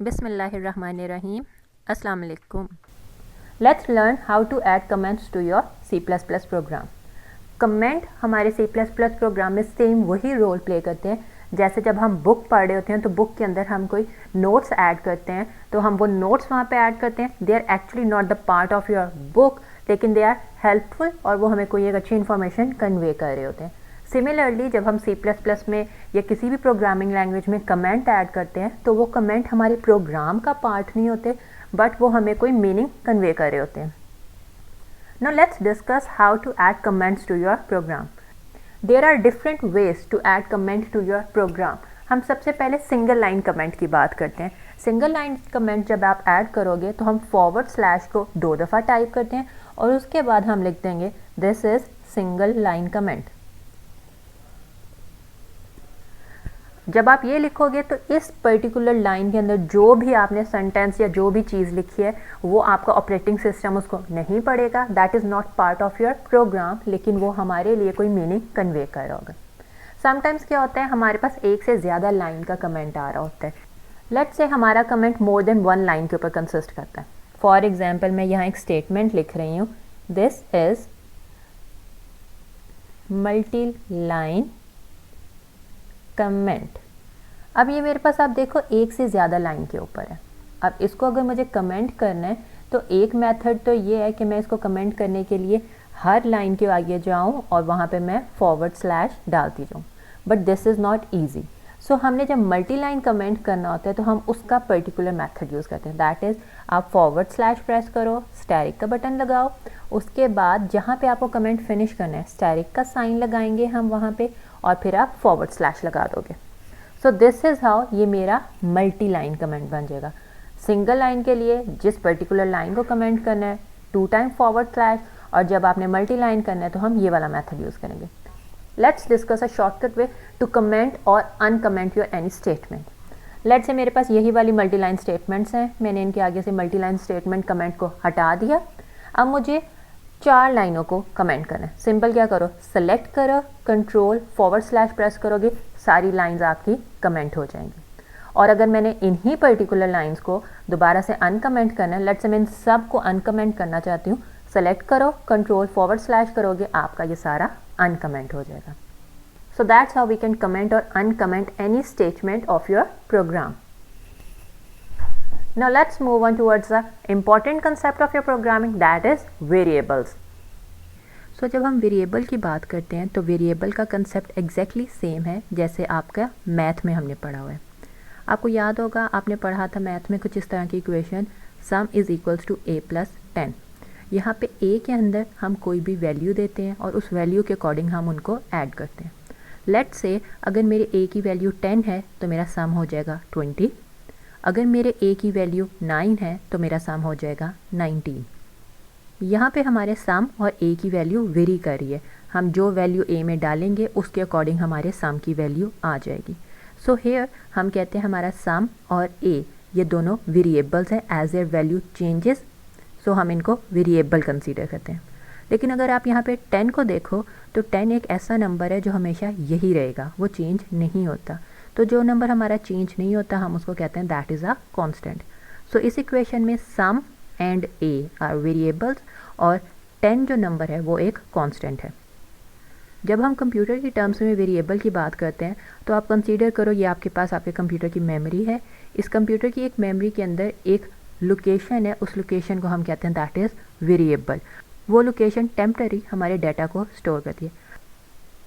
Bismillahirrahmanirrahim. Assalamu alaikum. Let's learn how to add comments to your C++ program. Comment हमारे C++ programme में same वही role play करते हैं जैसे जब हम बुक पढ़ रहे होते हैं तो बुक के अंदर हम कोई नोट्स ऐड करते हैं तो हम वो नोट्स वहाँ पे ऐड करते हैं. They are actually not the part of your book, लेकिन दे आर हेल्पफुल और वो हमें कोई एक अच्छी इन्फॉर्मेशन कन्वे कर रहे होते हैं. सिमिलरली जब हम C++ में या किसी भी प्रोग्रामिंग लैंग्वेज में कमेंट ऐड करते हैं तो वो कमेंट हमारे प्रोग्राम का पार्ट नहीं होते, बट वो हमें कोई मीनिंग कन्वे कर रहे होते हैं. Now let's discuss how to add comments to your program. There are different ways to add comment to your program. हम सबसे पहले सिंगल लाइन कमेंट की बात करते हैं. सिंगल लाइन कमेंट जब आप ऐड करोगे तो हम फॉरवर्ड / को 2 दफ़ा टाइप करते हैं और उसके बाद हम लिख देंगे this is single line comment. जब आप ये लिखोगे तो इस पर्टिकुलर लाइन के अंदर जो भी आपने सेंटेंस या जो भी चीज़ लिखी है वो आपका ऑपरेटिंग सिस्टम उसको नहीं पढ़ेगा. That is not part of your program, लेकिन वो हमारे लिए कोई मीनिंग कन्वे कर रहा होगा. समटाइम्स क्या होता है हमारे पास एक से ज़्यादा लाइन का कमेंट आ रहा होता है. लेट्स से हमारा कमेंट मोर देन 1 लाइन के ऊपर कंसिस्ट करता है. फॉर एग्जाम्पल मैं यहाँ एक स्टेटमेंट लिख रही हूँ, this is multi line comment. अब ये मेरे पास आप देखो एक से ज़्यादा लाइन के ऊपर है. अब इसको अगर मुझे कमेंट करना है तो एक मेथड तो ये है कि मैं इसको कमेंट करने के लिए हर लाइन के आगे जाऊँ और वहाँ पे मैं फॉरवर्ड / डालती जाऊँ, but this is not easy. So हमने जब मल्टी लाइन कमेंट करना होता है तो हम उसका पर्टिकुलर मेथड यूज़ करते हैं. दैट इज़ आप फॉरवर्ड / प्रेस करो, स्टैरिक का बटन लगाओ, उसके बाद जहाँ पे आपको कमेंट फिनिश करना है स्टैरिक का साइन लगाएंगे हम वहाँ पे और फिर आप फॉरवर्ड / लगा दोगे. सो दिस इज़ हाउ ये मेरा मल्टी लाइन कमेंट बन जाएगा. सिंगल लाइन के लिए जिस पर्टिकुलर लाइन को कमेंट करना है 2 टाइम फॉरवर्ड / और जब आपने मल्टी लाइन करना है तो हम ये वाला मेथड यूज़ करेंगे. Let's discuss a shortcut way to comment और uncomment your any statement. Let's say मेरे पास यही वाली मल्टी लाइन स्टेटमेंट्स हैं. मैंने इनके आगे से मल्टी लाइन स्टेटमेंट कमेंट को हटा दिया. अब मुझे 4 लाइनों को कमेंट करना है. सिंपल क्या करो, सेलेक्ट करो, कंट्रोल फॉरवर्ड / प्रेस करोगे, सारी लाइंस आपकी कमेंट हो जाएंगी. और अगर मैंने इन्हीं पर्टिकुलर लाइंस को दोबारा से अनकमेंट करना है, लेट्स से मैं इन सब को अनकमेंट करना चाहती हूँ, सेलेक्ट करो, कंट्रोल फॉरवर्ड / करोगे, आपका ये सारा अनकमेंट हो जाएगा. So that's how we can comment और uncomment any statement of your program. Now let's move on towards the important concept of your programming, that is variables. So जब हम वेरिएबल की बात करते हैं तो वेरिएबल का कंसेप्ट एग्जैक्टली सेम है जैसे आपका मैथ में हमने पढ़ा हुआ है. आपको याद होगा आपने पढ़ा था मैथ में कुछ इस तरह की equation, sum is equals to a + 10. यहाँ पे a के अंदर हम कोई भी वैल्यू देते हैं और उस वैल्यू के अकॉर्डिंग हम उनको ऐड करते हैं. लेट्स से अगर मेरे a की वैल्यू 10 है तो मेरा सम हो जाएगा 20. अगर मेरे a की वैल्यू 9 है तो मेरा सम हो जाएगा 19. यहाँ पे हमारे सम और a की वैल्यू वेरी कर रही है. हम जो वैल्यू a में डालेंगे उसके अकॉर्डिंग हमारे सम की वैल्यू आ जाएगी. सो हेयर हम कहते हैं हमारा सम और a ये दोनों वेरिएबल्स हैं. As their value changes so हम इनको वेरिएबल कंसीडर करते हैं. लेकिन अगर आप यहाँ पे 10 को देखो तो 10 एक ऐसा नंबर है जो हमेशा यही रहेगा, वो चेंज नहीं होता. तो जो नंबर हमारा चेंज नहीं होता हम उसको कहते हैं दैट इज़ अ कांस्टेंट. सो इस इक्वेशन में सम एंड a आर वेरिएबल्स और 10 जो नंबर है वो एक कांस्टेंट है. जब हम कंप्यूटर की टर्म्स में वेरिएबल की बात करते हैं तो आप कंसीडर करो ये आपके पास आपके कंप्यूटर की मेमोरी है. इस कंप्यूटर की एक मेमोरी के अंदर एक लोकेशन है, उस लोकेशन को हम कहते हैं दैट इज़ वेरिएबल. वो लोकेशन टेम्पररी हमारे डाटा को स्टोर करती है.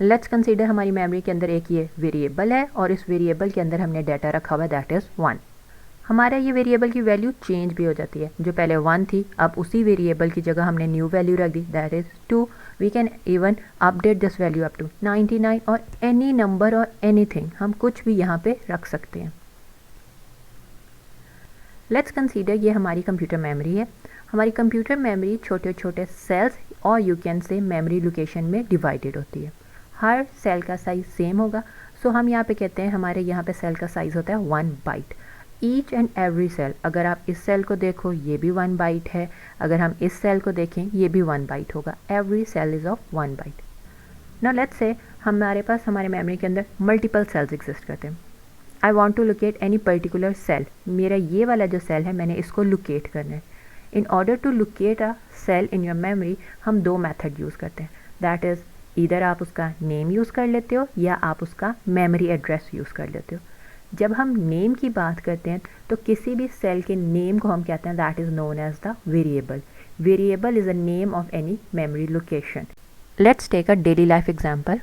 लेट्स कंसीडर हमारी मेमोरी के अंदर एक ये वेरिएबल है और इस वेरिएबल के अंदर हमने डाटा रखा हुआ है दैट इज़ 1. हमारा ये वेरिएबल की वैल्यू चेंज भी हो जाती है. जो पहले 1 थी अब उसी वेरिएबल की जगह हमने न्यू वैल्यू रख दी that is 2. We can even update this value up to 99 और एनी नंबर और एनीथिंग, हम कुछ भी यहाँ पे रख सकते हैं. लेट्स कंसीडर ये हमारी कंप्यूटर मेमोरी है. हमारी कंप्यूटर मेमोरी छोटे छोटे सेल्स और you can say memory location में डिवाइडेड होती है. हर सेल का साइज़ सेम होगा. सो हम यहाँ पे कहते हैं हमारे यहाँ पे सेल का साइज़ होता है 1 byte. Each and every cell, अगर आप इस सेल को देखो ये भी 1 बाइट है, अगर हम इस सेल को देखें ये भी 1 बाइट होगा. Every cell is of 1 byte. Now let's say हमारे पास हमारे मेमोरी के अंदर मल्टीपल सेल्स एग्जिस्ट करते हैं. I want to locate any particular cell, मेरा ये वाला जो सेल है मैंने इसको लोकेट करना है। In order to locate a cell in your memory हम दो मेथड यूज़ करते हैं, दैट इज़ इधर आप उसका नेम यूज़ कर लेते हो या आप उसका मेमोरी एड्रेस यूज़ कर लेते हो। जब हम नेम की बात करते हैं तो किसी भी सेल के नेम को हम कहते हैं that is known as the variable. Variable is a name of any memory location. Let's take a daily life example.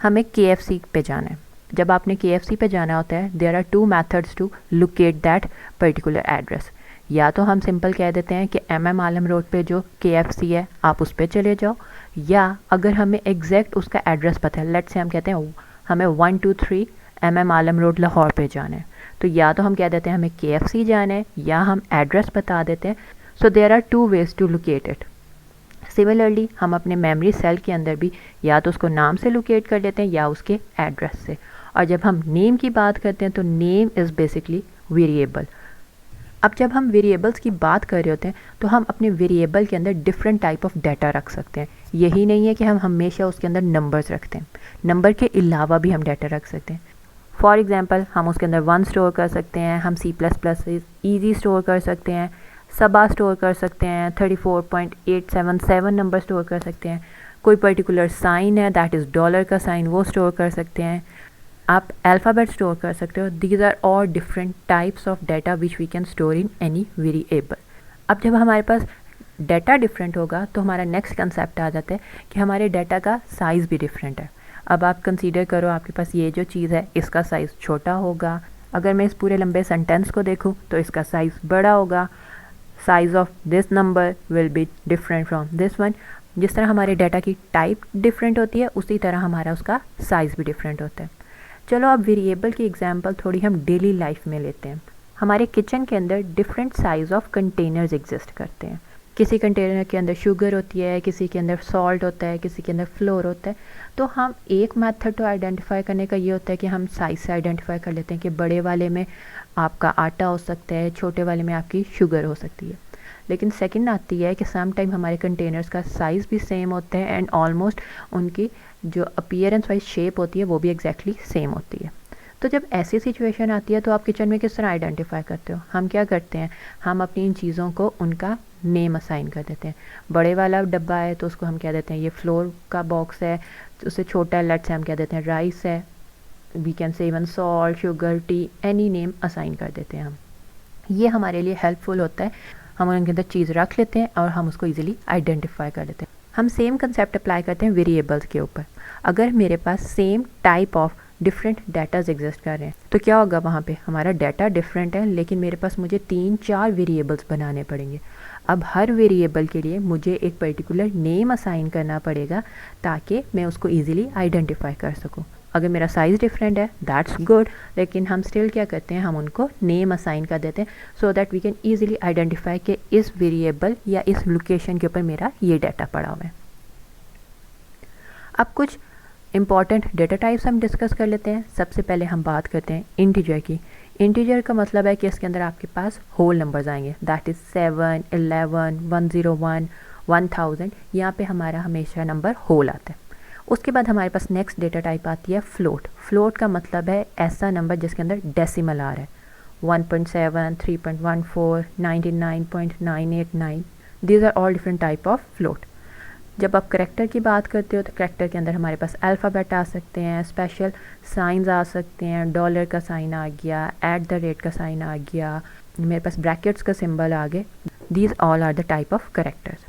हमें KFC पे जाना है। जब आपने KFC पे जाना होता है there are two methods to locate that particular address. या तो हम सिंपल कह देते हैं कि MM आलम रोड पे जो KFC है आप उस पर चले जाओ, या अगर हमें एग्जैक्ट उसका एड्रेस पता है, लेट्स से हम कहते हैं हमें 123 MM आलम रोड लाहौर पे जाना है, तो या तो हम कह देते हैं हमें KFC जाना है या हम एड्रेस बता देते हैं। So there are two ways to locate it. Similarly हम अपने मेमोरी सेल के अंदर भी या तो उसको नाम से लोकेट कर लेते हैं या उसके एड्रेस से। और जब हम नेम की बात करते हैं तो नेम इज़ बेसिकली वेरिएबल। अब जब हम वेरिएबल्स की बात कर रहे होते हैं तो हम अपने वेरिएबल के अंदर डिफरेंट टाइप ऑफ डाटा रख सकते हैं। यही नहीं है कि हम हमेशा उसके अंदर नंबर्स रखते हैं, नंबर के अलावा भी हम डाटा रख सकते हैं। फॉर एग्जांपल हम उसके अंदर 1 स्टोर कर सकते हैं, हम C++ ईजी स्टोर कर सकते हैं, सबा स्टोर कर सकते हैं, 34.877 नंबर स्टोर कर सकते हैं, कोई पर्टिकुलर साइन है दैट इज़ डॉलर का साइन वो स्टोर कर सकते हैं, आप अल्फ़ाबेट स्टोर कर सकते हो। These are all different types of data which we can store in any variable. अब जब हमारे पास डाटा डिफरेंट होगा तो हमारा नेक्स्ट कंसेप्ट आ जाता है कि हमारे डाटा का साइज़ भी डिफरेंट है। अब आप कंसीडर करो आपके पास ये जो चीज़ है इसका साइज़ छोटा होगा, अगर मैं इस पूरे लंबे सेंटेंस को देखूँ तो इसका साइज़ बड़ा होगा। Size of this number will be different from this one. जिस तरह हमारे डाटा की टाइप डिफरेंट होती है उसी तरह हमारा उसका साइज़ भी डिफरेंट होता है। चलो अब वेरिएबल की एग्जांपल थोड़ी हम डेली लाइफ में लेते हैं। हमारे किचन के अंदर different size of containers exist करते हैं। किसी कंटेनर के अंदर शुगर होती है, किसी के अंदर सॉल्ट होता है, किसी के अंदर फ्लोर होता है। तो हम एक मेथड तो आइडेंटिफाई करने का ये होता है कि हम साइज़ से आइडेंटिफाई कर लेते हैं कि बड़े वाले में आपका आटा हो सकता है, छोटे वाले में आपकी शुगर हो सकती है। लेकिन सेकंड आती है कि सम टाइम हमारे कंटेनर्स का साइज़ भी सेम होता है एंड ऑलमोस्ट उनकी जो अपीयरेंस वाइज शेप होती है वो भी एग्जैक्टली सेम होती है। तो जब ऐसी सिचुएशन आती है तो आप किचन में किस तरह आइडेंटिफाई करते हो? हम क्या करते हैं, हम अपनी इन चीज़ों को उनका नेम असाइन कर देते हैं। बड़े वाला डब्बा है तो उसको हम कह देते हैं ये फ्लोर का बॉक्स है, उससे छोटा लेट्स से हम कह देते हैं राइस है, we can say even salt, sugar, tea, any name assign कर देते हैं हम। ये हमारे लिए हेल्पफुल होता है, हम उनके अंदर चीज़ रख लेते हैं और हम उसको ईजिली आइडेंटिफाई कर लेते हैं। हम सेम कंसेप्ट अप्लाई करते हैं वेरिएबल्स के ऊपर। अगर मेरे पास same type of different datas exist कर रहे हैं तो क्या होगा, वहाँ पे हमारा डाटा डिफरेंट है लेकिन मेरे पास मुझे 3-4 वेरिएबल्स बनाने पड़ेंगे। अब हर वेरिएबल के लिए मुझे एक पर्टिकुलर नेम असाइन करना पड़ेगा ताकि मैं उसको ईजिली आइडेंटिफाई कर सकूँ। अगर मेरा साइज़ डिफरेंट है दैट्स गुड, लेकिन हम स्टिल क्या करते हैं, हम उनको नेम असाइन कर देते हैं so that we can easily identify कि इस वेरिएबल या इस लोकेशन के ऊपर मेरा ये डाटा पड़ा हुआ है। अब कुछ इंपॉर्टेंट डाटा टाइप्स हम डिस्कस कर लेते हैं। सबसे पहले हम बात करते हैं इंटीजर की। इंटीजर का मतलब है कि इसके अंदर आपके पास होल नंबर्स आएंगे, दैट इज़ 7, 11, 101, 1000। यहाँ पे हमारा हमेशा नंबर होल आता है। उसके बाद हमारे पास नेक्स्ट डेटा टाइप आती है फ्लोट। फ्लोट का मतलब है ऐसा नंबर जिसके अंदर डेसिमल आ रहा है, 1.7, 3.14, 99.989। These are all different type of float. जब आप करैक्टर की बात करते हो तो करैक्टर के अंदर हमारे पास अल्फ़ाबेट आ सकते हैं, स्पेशल साइंस आ सकते हैं, डॉलर का साइन आ गया, @ का साइन आ गया, मेरे पास ब्रैकेट्स का सिंबल आ गए। These all are the type of characters.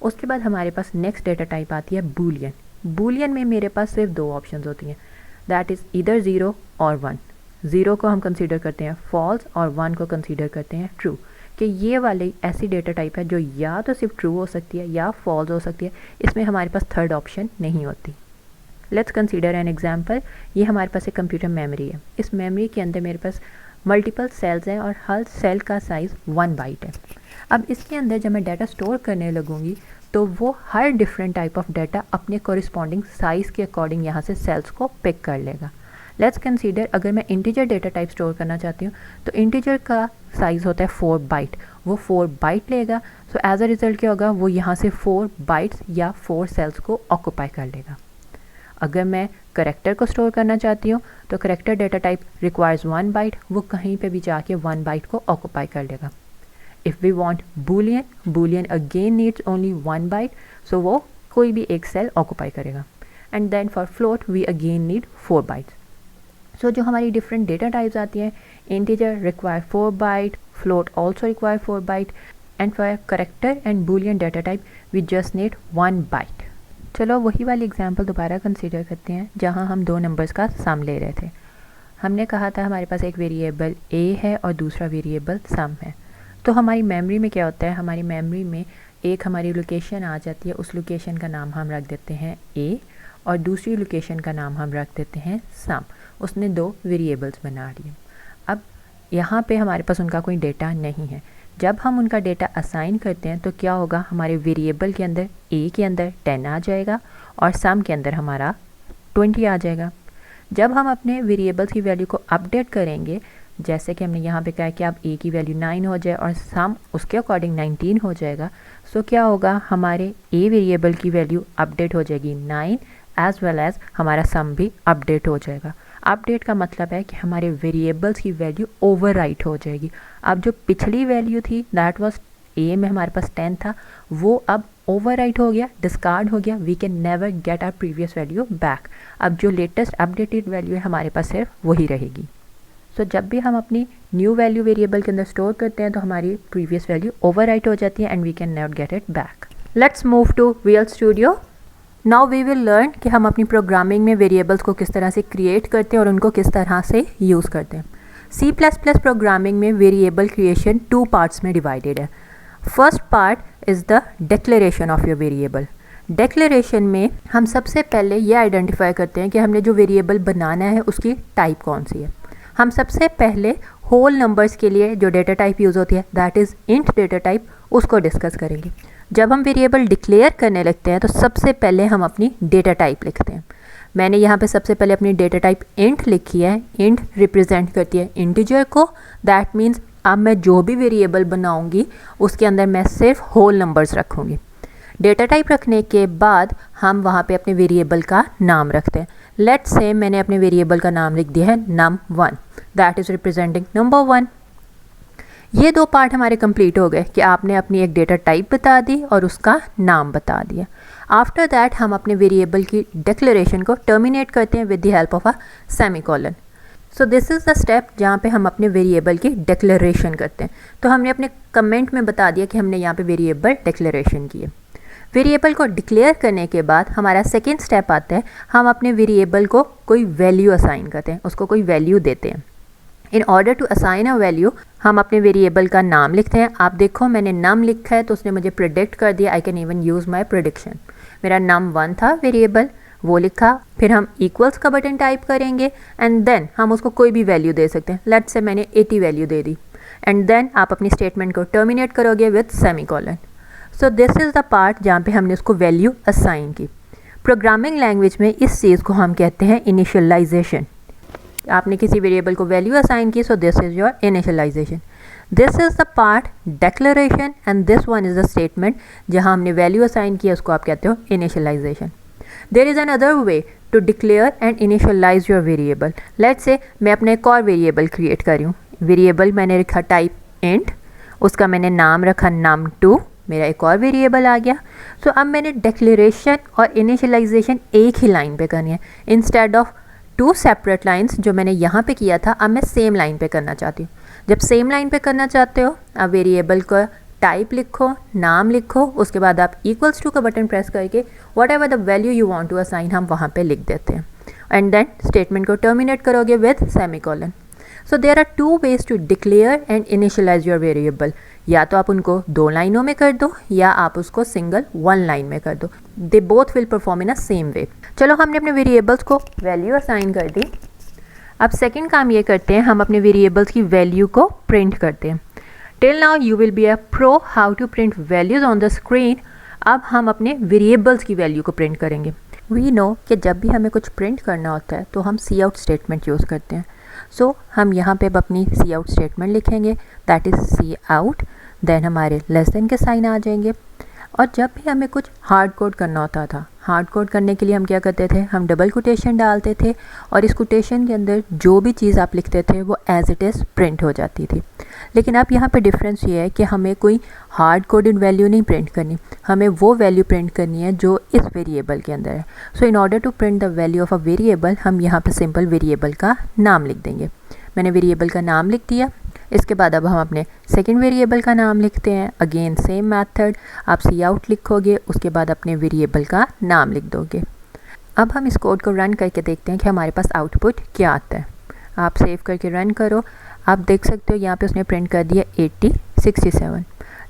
उसके बाद हमारे पास नेक्स्ट डेटा टाइप आती है बूलियन। बूलियन में मेरे पास सिर्फ 2 ऑप्शंस होती हैं, दैट इज़ ईदर 0 और 1। 0 को हम कंसीडर करते हैं फॉल्स और 1 को कंसीडर करते हैं ट्रू, कि ये वाली ऐसी डेटा टाइप है जो या तो सिर्फ ट्रू हो सकती है या फॉल्स हो सकती है, इसमें हमारे पास थर्ड ऑप्शन नहीं होती। Let's consider an example. ये हमारे पास एक कंप्यूटर मेमोरी है। इस मेमोरी के अंदर मेरे पास मल्टीपल सेल्स हैं और हर सेल का साइज़ 1 बाइट है। अब इसके अंदर जब मैं डाटा स्टोर करने लगूंगी तो वो हर डिफरेंट टाइप ऑफ डाटा अपने कोरिस्पॉन्डिंग साइज़ के अकॉर्डिंग यहाँ से सेल्स को पिक कर लेगा। लेट्स कंसीडर अगर मैं इंटीजर डेटा टाइप स्टोर करना चाहती हूँ तो इंटीजर का साइज़ होता है 4 बाइट, वो 4 बाइट लेगा। सो एज अ रिज़ल्ट क्या होगा, वो यहाँ से 4 बाइट्स या 4 सेल्स को ऑक्यूपाई कर लेगा। अगर मैं करेक्टर को स्टोर करना चाहती हूँ तो character data type requires 1 byte, वो कहीं पे भी जाके 1 बाइट को ऑक्यूपाई कर लेगा। If we want boolean, boolean again needs only 1 byte, so वो कोई भी एक सेल ऑक्यूपाई करेगा। And then for float we again need 4 bytes. So जो हमारी डिफरेंट डेटा टाइप्स आती हैं, integer require 4 byte, float also require 4 byte, and for character and boolean data type we just need 1 byte. चलो वही वाली example दोबारा consider करते हैं जहां हम दो नंबर्स का सम ले रहे थे। हमने कहा था हमारे पास एक वेरिएबल a है और दूसरा वेरिएबल सम है। तो हमारी मेमोरी में क्या होता है, हमारी मेमोरी में एक हमारी लोकेशन आ जाती है, उस लोकेशन का नाम हम रख देते हैं a और दूसरी लोकेशन का नाम हम रख देते हैं सम। उसने दो वेरिएबल्स बना लिए। अब यहाँ पे हमारे पास उनका कोई डेटा नहीं है। जब हम उनका डेटा असाइन करते हैं तो क्या होगा, हमारे वेरिएबल के अंदर a के अंदर 10 आ जाएगा और सम के अंदर हमारा 20 आ जाएगा। जब हम अपने वेरिएबल्स की वैल्यू को अपडेट करेंगे, जैसे कि हमने यहाँ पे कहा कि अब a की वैल्यू 9 हो जाए और सम उसके अकॉर्डिंग 19 हो जाएगा, सो क्या होगा, हमारे a वेरिएबल की वैल्यू अपडेट हो जाएगी 9 एज वेल एज हमारा सम भी अपडेट हो जाएगा। अपडेट का मतलब है कि हमारे वेरिएबल्स की वैल्यू ओवरराइट हो जाएगी। अब जो पिछली वैल्यू थी दैट वाज a में हमारे पास 10 था, वो अब ओवरराइट हो गया, डिस्कार्ड हो गया। We can never get our previous value back. अब जो लेटेस्ट अपडेटेड वैल्यू है हमारे पास सिर्फ वही रहेगी। सो जब भी हम अपनी न्यू वैल्यू वेरिएबल के अंदर स्टोर करते हैं तो हमारी प्रीवियस वैल्यू ओवरराइट हो जाती है and we can never get it back. Let's move to visual studio. Now we will learn कि हम अपनी प्रोग्रामिंग में वेरिएबल्स को किस तरह से क्रिएट करते हैं और उनको किस तरह से यूज़ करते हैं। C++ प्रोग्रामिंग में वेरिएबल क्रिएशन 2 पार्ट्स में डिवाइडेड है। First part is the declaration of your variable. Declaration में हम सबसे पहले ये आइडेंटिफाई करते हैं कि हमने जो वेरिएबल बनाना है उसकी टाइप कौन सी है। हम सबसे पहले होल नंबर्स के लिए जो डेटा टाइप यूज़ होती है that is int data type, उसको डिस्कस करेंगे। जब हम वेरिएबल डिक्लेयर करने लगते हैं तो सबसे पहले हम अपनी डेटा टाइप लिखते हैं। मैंने यहाँ पे सबसे पहले अपनी डेटा टाइप इंट लिखी है। इंट रिप्रेजेंट करती है इंटीजर को। दैट मीन्स अब मैं जो भी वेरिएबल बनाऊंगी उसके अंदर मैं सिर्फ होल नंबर्स रखूँगी। डेटा टाइप रखने के बाद हम वहाँ पे अपने वेरिएबल का नाम रखते हैं। लेट्स से मैंने अपने वेरिएबल का नाम लिख दिया है num1, that is representing number 1। ये दो पार्ट हमारे कंप्लीट हो गए कि आपने अपनी एक डेटा टाइप बता दी और उसका नाम बता दिया। आफ्टर दैट हम अपने वेरिएबल की डिक्लेरेशन को टर्मिनेट करते हैं with the help of a semicolon. So this is the step जहाँ पे हम अपने वेरिएबल की डिक्लेरेशन करते हैं। तो हमने अपने कमेंट में बता दिया कि हमने यहाँ पे वेरिएबल डिक्लेरेशन की है। वेरिएबल को डिक्लेयर करने के बाद हमारा सेकेंड स्टेप आता है, हम अपने वेरिएबल को कोई वैल्यू असाइन करते हैं, उसको कोई वैल्यू देते हैं। In order to assign a value हम अपने वेरिएबल का नाम लिखते हैं। आप देखो मैंने नम लिखा है तो उसने मुझे प्रेडिक्ट कर दिया। I can even use my prediction. मेरा num1 था वेरिएबल, वो लिखा। फिर हम इक्वल्स का बटन टाइप करेंगे एंड देन हम उसको कोई भी वैल्यू दे सकते हैं। लेट्स से मैंने 80 वैल्यू दे दी एंड देन आप अपनी स्टेटमेंट को टर्मिनेट करोगे with semicolon. So this is the part जहाँ पे हमने उसको वैल्यू असाइन की। प्रोग्रामिंग लैंग्वेज में इस चीज़ को हम कहते हैं इनिशियलाइजेशन। आपने किसी वेरिएबल को वैल्यू असाइन की, so this is your initialization. This is the part declaration and this one is the statement जहाँ हमने वैल्यू असाइन किया, उसको आप कहते हो initialization. There is another way to declare and initialize your variable. Let's say मैं अपने एक और वेरिएबल क्रिएट कर रही हूँ। वेरिएबल मैंने रखा टाइप इंट, उसका मैंने नाम रखा num2, मेरा एक और वेरिएबल आ गया। सो अब मैंने डिक्लेरेशन और इनिशियलाइजेशन एक ही लाइन पे करनी है। इंस्टेड ऑफ 2 सेपरेट लाइंस जो मैंने यहाँ पे किया था, अब मैं सेम लाइन पे करना चाहती हूँ। जब सेम लाइन पे करना चाहते हो, अब वेरिएबल का टाइप लिखो, नाम लिखो, उसके बाद आप इक्वल्स टू का बटन प्रेस करके whatever the value you want to assign हम वहाँ पे लिख देते हैं एंड देन स्टेटमेंट को टर्मिनेट करोगे with semicolon. So there are 2 ways to declare and initialize your variable. या तो आप उनको 2 लाइनों में कर दो या आप उसको सिंगल 1 लाइन में कर दो। They both will perform in a same way. चलो हमने अपने वेरिएबल्स को वैल्यू असाइन कर दी। अब सेकंड काम ये करते हैं, हम अपने वेरिएबल्स की वैल्यू को प्रिंट करते हैं। Till now you will be a pro how to print values on the screen. अब हम अपने वेरिएबल्स की वैल्यू को प्रिंट करेंगे। वी नो कि जब भी हमें कुछ प्रिंट करना होता है तो हम सी आउट स्टेटमेंट यूज़ करते हैं। सो हम यहाँ पे अब अपनी सी आउट स्टेटमेंट लिखेंगे, that is cout. Then हमारे लेस देन के साइन आ जाएंगे। और जब भी हमें कुछ हार्ड कोड करना होता था हार्ड कोड करने के लिए हम क्या करते थे, हम डबल कोटेशन डालते थे और इस कोटेशन के अंदर जो भी चीज़ आप लिखते थे वो एज इट इज़ प्रिंट हो जाती थी। लेकिन अब यहाँ पे डिफरेंस ये है कि हमें कोई हार्ड कोडेड वैल्यू नहीं प्रिंट करनी, हमें वो वैल्यू प्रिंट करनी है जो इस वेरिएबल के अंदर है। So in order to print the value of a variable हम यहाँ पे सिंपल वेरिएबल का नाम लिख देंगे। मैंने वेरिएबल का नाम लिख दिया। इसके बाद अब हम अपने सेकंड वेरिएबल का नाम लिखते हैं। अगेन सेम मेथड, आप सी आउट लिखोगे, उसके बाद अपने वेरिएबल का नाम लिख दोगे। अब हम इस कोड को रन करके देखते हैं कि हमारे पास आउटपुट क्या आता है। आप सेव करके रन करो, आप देख सकते हो यहाँ पे उसने प्रिंट कर दिया 80 67,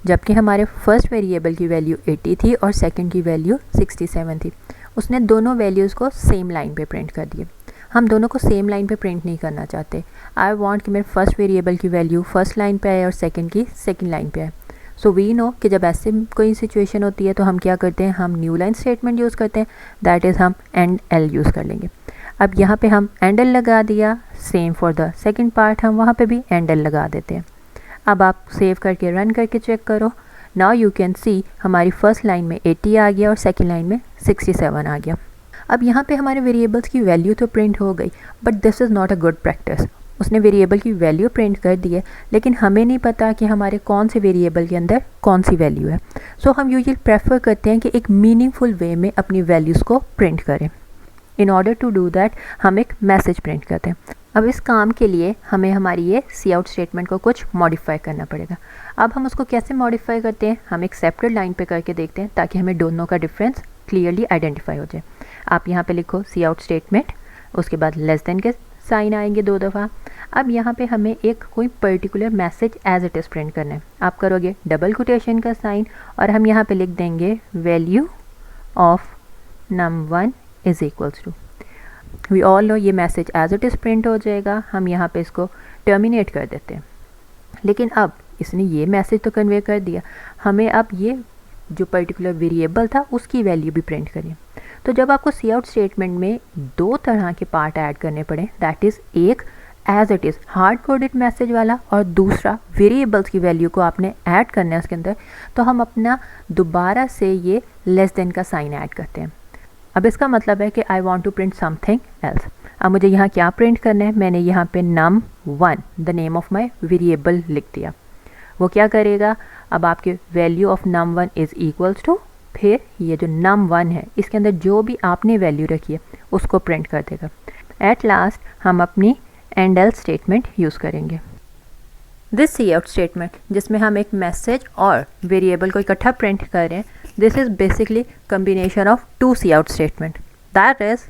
जबकि हमारे फर्स्ट वेरिएबल की वैल्यू 80 थी और सेकंड की वैल्यू 67 थी। उसने दोनों वैल्यूज़ को सेम लाइन पे प्रिंट कर दिए। हम दोनों को सेम लाइन पे प्रिंट नहीं करना चाहते। आई वांट कि मेरे फर्स्ट वेरिएबल की वैल्यू फर्स्ट लाइन पे आए और सेकंड की सेकंड लाइन पे आए। सो वी नो कि जब ऐसे कोई सिचुएशन होती है तो हम क्या करते हैं, हम न्यू लाइन स्टेटमेंट यूज़ करते हैं, दैट इज़ हम एंड एल यूज़ कर लेंगे। अब यहाँ पे हम एंड एल लगा दिया, same for the second part हम वहाँ पे भी एंड एल लगा देते हैं। अब आप सेव करके रन करके चेक करो। नाउ यू कैन सी हमारी फर्स्ट लाइन में 80 आ गया और सेकंड लाइन में 67 आ गया। अब यहाँ पे हमारे वेरिएबल्स की वैल्यू तो प्रिंट हो गई, but this is not a good practice. उसने वेरिएबल की वैल्यू प्रिंट कर दी है, लेकिन हमें नहीं पता कि हमारे कौन से वेरिएबल के अंदर कौन सी वैल्यू है। सो हम यूजुअली प्रेफर करते हैं कि एक मीनिंगफुल वे में अपनी वैल्यूज़ को प्रिंट करें। In order to do that हम एक मैसेज प्रिंट करते हैं। अब इस काम के लिए हमें हमारी ये सी आउट स्टेटमेंट को कुछ मॉडिफाई करना पड़ेगा। अब हम उसको कैसे मॉडिफाई करते हैं, हम एक सेपरेट लाइन पे करके देखते हैं ताकि हमें दोनों का डिफरेंस क्लियरली आइडेंटिफाई हो जाए। आप यहाँ पे लिखो सी आउट स्टेटमेंट, उसके बाद लेस देन के साइन आएंगे 2 दफ़ा। अब यहाँ पे हमें एक कोई particular message as it is print करना है। आप करोगे डबल कोटेशन का साइन और हम यहाँ पे लिख देंगे value of num1 is equals to, we all know ये message as it is print हो जाएगा। हम यहाँ पे इसको टर्मिनेट कर देते हैं। लेकिन अब इसने ये मैसेज तो कन्वे कर दिया, हमें अब ये जो पर्टिकुलर वेरिएबल था उसकी वैल्यू भी प्रिंट करें। तो जब आपको सी आउट स्टेटमेंट में 2 तरह के पार्ट ऐड करने पड़े, दैट इज़ एक as it is hard coded message वाला और दूसरा वेरिएबल्स की वैल्यू को आपने ऐड करना है उसके अंदर, तो हम अपना दोबारा से ये लेस देन का साइन ऐड करते हैं। अब इसका मतलब है कि I want to print something else. अब मुझे यहाँ क्या प्रिंट करना है, मैंने यहाँ पे num1 the name of my variable लिख दिया। वो क्या करेगा, अब आपके value of num1 is equals to, फिर ये जो num1 है इसके अंदर जो भी आपने वैल्यू रखी है उसको प्रिंट कर देगा। एट लास्ट हम अपनी एंड एल स्टेटमेंट यूज़ करेंगे। दिस सी आउट स्टेटमेंट जिसमें हम एक मैसेज और वेरिएबल को इकट्ठा प्रिंट कर रहे हैं, this is basically combination of 2 cout statement. That is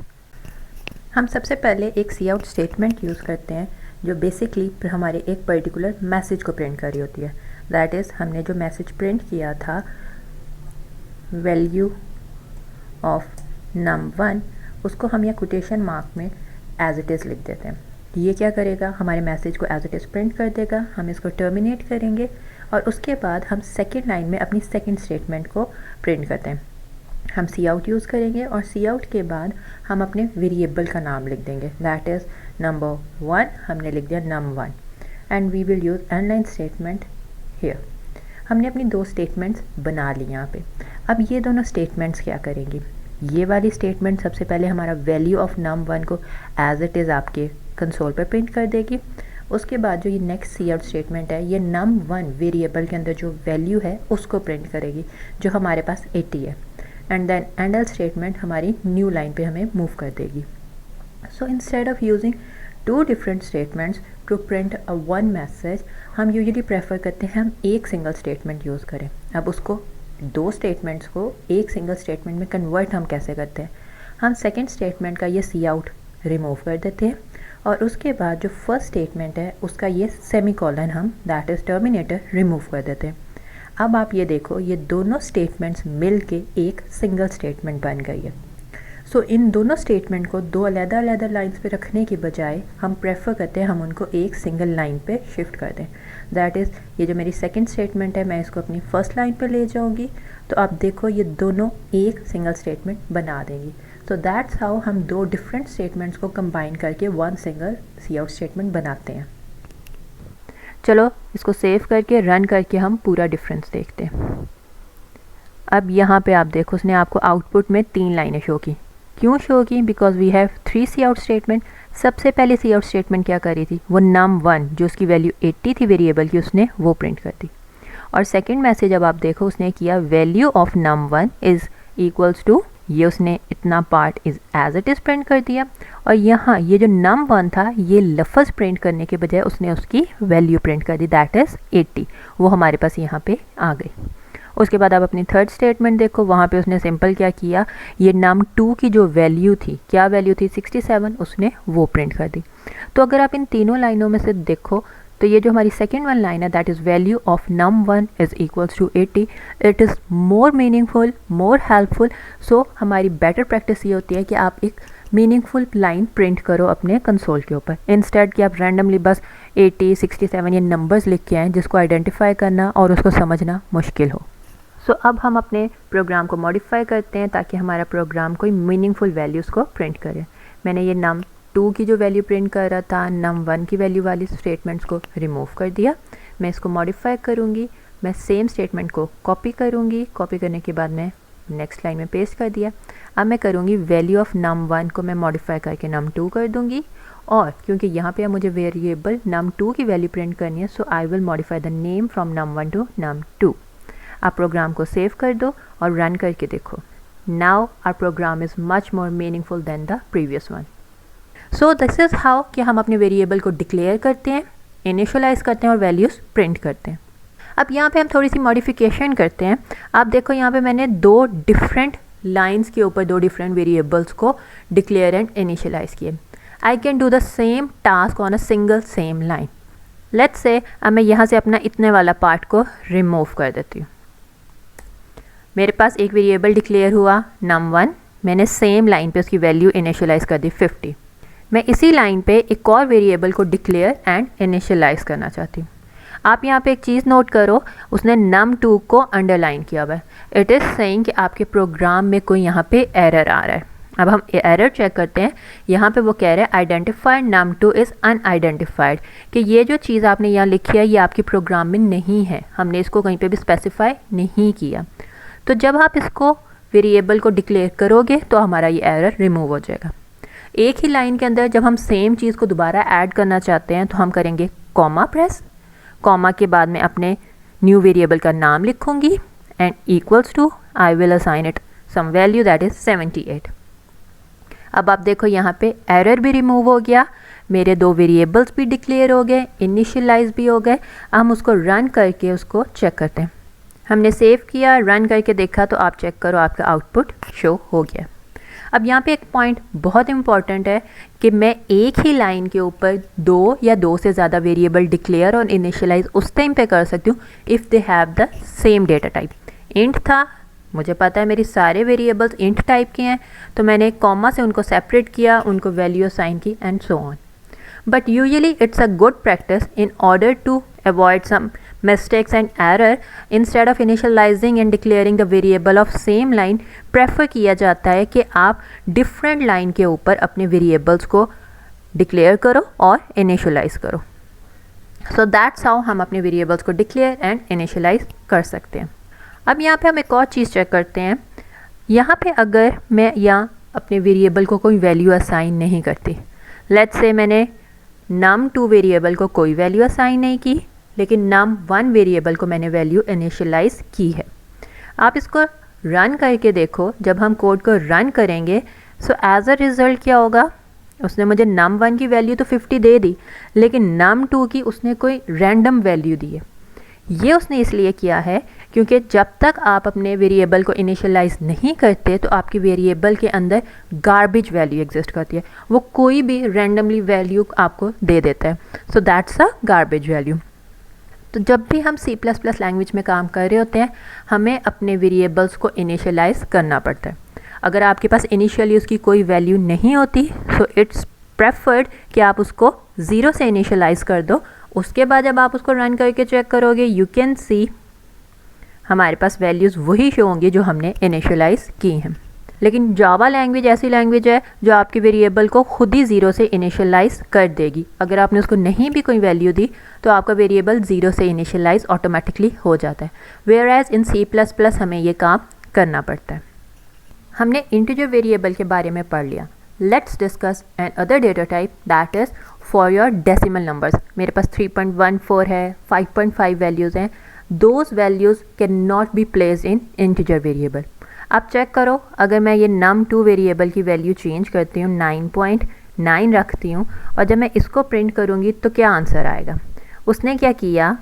हम सबसे पहले एक सी आउट स्टेटमेंट यूज़ करते हैं जो बेसिकली हमारे एक पर्टिकुलर मैसेज को प्रिंट कर रही होती है। दैट इज़ हमने जो मैसेज प्रिंट किया था वैल्यू ऑफ num1, उसको हम यहाँ कोटेशन मार्क में एज इट इज़ लिख देते हैं। ये क्या करेगा, हमारे मैसेज को एज इट इज़ प्रिंट कर देगा। हम इसको टर्मिनेट करेंगे और उसके बाद हम सेकेंड लाइन में अपनी सेकेंड स्टेटमेंट को प्रिंट करते हैं। हम सी आउट यूज़ करेंगे और सी आउट के बाद हम अपने वेरिएबल का नाम लिख देंगे। दैट इज़ नंबर 1 हमने लिख दिया num1 and we will use end line statement here. हमने अपनी 2 स्टेटमेंट्स बना ली यहाँ पे। अब ये दोनों स्टेटमेंट्स क्या करेंगी, ये वाली स्टेटमेंट सबसे पहले हमारा वैल्यू ऑफ num1 को एज इट इज़ आपके कंसोल पर प्रिंट कर देगी। उसके बाद जो ये नेक्स्ट सी आउट स्टेटमेंट है ये num1 वेरिएबल के अंदर जो वैल्यू है उसको प्रिंट करेगी जो हमारे पास 80 है। And then end L statement हमारी न्यू लाइन पे हमें मूव कर देगी। So instead of using 2 different statements to print a 1 message, हम यूजुअली प्रेफर करते हैं हम एक सिंगल स्टेटमेंट यूज़ करें। अब उसको 2 स्टेटमेंट्स को एक सिंगल स्टेटमेंट में कन्वर्ट हम कैसे करते हैं, हम सेकेंड स्टेटमेंट का ये सी आउट रिमूव कर देते हैं और उसके बाद जो फर्स्ट स्टेटमेंट है उसका ये सेमीकोलन हम दैट इज़ टर्मिनेटर रिमूव कर देते हैं। अब आप ये देखो ये दोनों स्टेटमेंट्स मिल के एक सिंगल स्टेटमेंट बन गई है। सो इन दोनों स्टेटमेंट को 2 अलग-अलग लाइन्स पे रखने की बजाय हम प्रेफर करते हैं हम उनको एक सिंगल लाइन पे शिफ्ट कर दें। दैट इज़ ये जो मेरी सेकंड स्टेटमेंट है मैं इसको अपनी फर्स्ट लाइन पे ले जाऊंगी, तो आप देखो ये दोनों एक सिंगल स्टेटमेंट बना देंगी। सो दैट्स हाउ हम 2 डिफरेंट स्टेटमेंट्स को कंबाइन करके 1 सिंगल सी आउट स्टेटमेंट बनाते हैं। चलो इसको सेव करके रन करके हम पूरा डिफरेंस देखते हैं। अब यहाँ पे आप देखो उसने आपको आउटपुट में 3 लाइनें शो की। क्यों शो की? Because we have 3 cout statement. सबसे पहले सी आउट स्टेटमेंट क्या करी थी? वो num1 जो उसकी वैल्यू 80 थी वेरिएबल की, उसने वो प्रिंट कर दी। और सेकंड मैसेज अब आप देखो उसने किया value of num1 is equals to, ये उसने इतना part is as it is print कर दिया। और यहाँ ये जो num1 था ये लफ्ज़ प्रिंट करने के बजाय उसने उसकी वैल्यू प्रिंट कर दी, दैट इज़ 80। वो हमारे पास यहाँ पे आ गई। उसके बाद आप अपनी थर्ड स्टेटमेंट देखो, वहाँ पे उसने सिंपल क्या किया, ये num2 की जो वैल्यू थी, क्या वैल्यू थी 67, उसने वो प्रिंट कर दी। तो अगर आप इन तीनों लाइनों में से देखो तो ये जो हमारी सेकेंड वन लाइन है that is value of num1 is equals to 80, it is more meaningful, more helpful. So हमारी बेटर प्रैक्टिस ये होती है कि आप एक मीनिंगफुल लाइन प्रिंट करो अपने कंसोल के ऊपर, इंस्टेड कि आप रैंडमली बस 80, 67 ये नंबर्स लिख के आएँ जिसको आइडेंटिफाई करना और उसको समझना मुश्किल हो। सो अब हम अपने प्रोग्राम को मॉडिफाई करते हैं ताकि हमारा प्रोग्राम कोई मीनिंगफुल वैल्यूज़ को प्रिंट करे। मैंने ये num2 की जो वैल्यू प्रिंट कर रहा था, num1 की वैल्यू वाली स्टेटमेंट्स को रिमूव कर दिया। मैं इसको मॉडिफाई करूँगी, मैं सेम स्टेटमेंट को कॉपी करूँगी, कॉपी करने के बाद मैं नेक्स्ट लाइन में पेस्ट कर दिया। अब मैं करूँगी वैल्यू ऑफ num1 को मैं मॉडिफाई करके num2 कर दूँगी, और क्योंकि यहाँ पे मुझे वेरिएबल num2 की वैल्यू प्रिंट करनी है, so I will modify the name from num1 to num2। आप प्रोग्राम को सेव कर दो और रन करके देखो। Now our program is much more meaningful than the previous one. So this is how कि हम अपने वेरिएबल को डिक्लेयर करते हैं, इनिशियलाइज करते हैं और वैल्यूज़ प्रिंट करते हैं। अब यहाँ पे हम थोड़ी सी मॉडिफिकेशन करते हैं। आप देखो यहाँ पे मैंने 2 डिफरेंट लाइन्स के ऊपर 2 डिफरेंट वेरिएबल्स को डिक्लेयर एंड इनिशियलाइज किए। I can do the same task on a single same line. Let's say अब मैं यहाँ से अपना इतने वाला पार्ट को रिमूव कर देती हूँ। मेरे पास एक वेरिएबल डिक्लेयर हुआ num1, मैंने सेम लाइन पे उसकी वैल्यू इनिशियलाइज़ कर दी 50। मैं इसी लाइन पे एक और वेरिएबल को डिक्लेयर एंड इनिशियलाइज़ करना चाहती हूँ। आप यहाँ पे एक चीज़ नोट करो, उसने num2 को अंडरलाइन किया हुआ है। इट इज़ सेइंग कि आपके प्रोग्राम में कोई यहाँ पे एरर आ रहा है। अब हम एरर चेक करते हैं। यहाँ पे वो कह रहे हैं आइडेंटिफाइड num2 इज़ अनआइडेंटिफाइड, कि ये जो चीज़ आपने यहाँ लिखी है ये आपके प्रोग्राम में नहीं है, हमने इसको कहीं पे भी स्पेसिफाई नहीं किया। तो जब आप इसको वेरिएबल को डिक्लेयर करोगे तो हमारा ये एरर रिमूव हो जाएगा। एक ही लाइन के अंदर जब हम सेम चीज़ को दोबारा ऐड करना चाहते हैं तो हम करेंगे कॉमा प्रेस, कॉमा के बाद मैं अपने न्यू वेरिएबल का नाम लिखूंगी and equals to I will assign it some value that is 78। अब आप देखो यहाँ पे एरर भी रिमूव हो गया, मेरे 2 वेरिएबल्स भी डिक्लेयर हो गए, इनिशियलाइज भी हो गए। हम उसको रन करके उसको चेक करते हैं। हमने सेव किया, रन करके देखा तो आप चेक करो आपका आउटपुट शो हो गया। अब यहाँ पे एक पॉइंट बहुत इंपॉर्टेंट है कि मैं एक ही लाइन के ऊपर 2 या 2 से ज़्यादा वेरिएबल डिक्लेयर और इनिशियलाइज उस टाइम पे कर सकती हूँ if they have the same data type. Int था, मुझे पता है मेरी सारे वेरिएबल्स इंट टाइप के हैं, तो मैंने कॉमा से उनको सेपरेट किया, उनको वैल्यू असाइन की and so on. But usually it's a good practice in order to avoid some mistakes and error, instead of initializing and declaring the variable of same line, prefer किया जाता है कि आप different line के ऊपर अपने variables को declare करो और initialize करो। So that's how हम अपने variables को declare and initialize कर सकते हैं। अब यहाँ पे हम एक और चीज़ चेक करते हैं। यहाँ पे अगर मैं यहाँ अपने वेरिएबल को कोई वैल्यू असाइन नहीं करती, लेट्स से मैंने num2 वेरिएबल को कोई वैल्यू असाइन नहीं की, लेकिन num1 वेरिएबल को मैंने वैल्यू इनिशियलाइज़ की है। आप इसको रन करके देखो, जब हम कोड को रन करेंगे सो एज अ रिज़ल्ट क्या होगा, उसने मुझे num1 की वैल्यू तो 50 दे दी, लेकिन num2 की उसने कोई रैंडम वैल्यू दी है। ये उसने इसलिए किया है क्योंकि जब तक आप अपने वेरिएबल को इनिशियलाइज़ नहीं करते तो आपकी वेरिएबल के अंदर गार्बेज वैल्यू एग्जिस्ट करती है, वो कोई भी रैंडमली वैल्यू आपको दे देता है। So that's a garbage value. तो जब भी हम C++ लैंग्वेज में काम कर रहे होते हैं हमें अपने वेरिएबल्स को इनिशियलाइज़ करना पड़ता है। अगर आपके पास इनिशियली उसकी कोई वैल्यू नहीं होती सो इट्स प्रेफर्ड कि आप उसको 0 से इनिशियलाइज़ कर दो। उसके बाद जब आप उसको रन करके चेक करोगे यू कैन सी हमारे पास वैल्यूज़ वही शो होंगी जो हमने इनिशियलाइज़ की हैं। लेकिन जावा लैंग्वेज ऐसी लैंग्वेज है जो आपके वेरिएबल को खुद ही 0 से इनिशियलाइज़ कर देगी। अगर आपने उसको नहीं भी कोई वैल्यू दी तो आपका वेरिएबल 0 से इनिशियलाइज़ ऑटोमेटिकली हो जाता है। वेयर एज इन C++ हमें ये काम करना पड़ता है। हमने इंटीजर वेरिएबल के बारे में पढ़ लिया। Let's discuss N other data type that is for your decimal numbers. मेरे पास 3.14 है, 5.5 वैल्यूज़ हैं। Those values can not be placed in integer variable. आप चेक करो, अगर मैं ये num2 वेरिएबल की वैल्यू चेंज करती हूँ, 9.9 रखती हूँ, और जब मैं इसको प्रिंट करूँगी तो क्या आंसर आएगा? उसने क्या किया,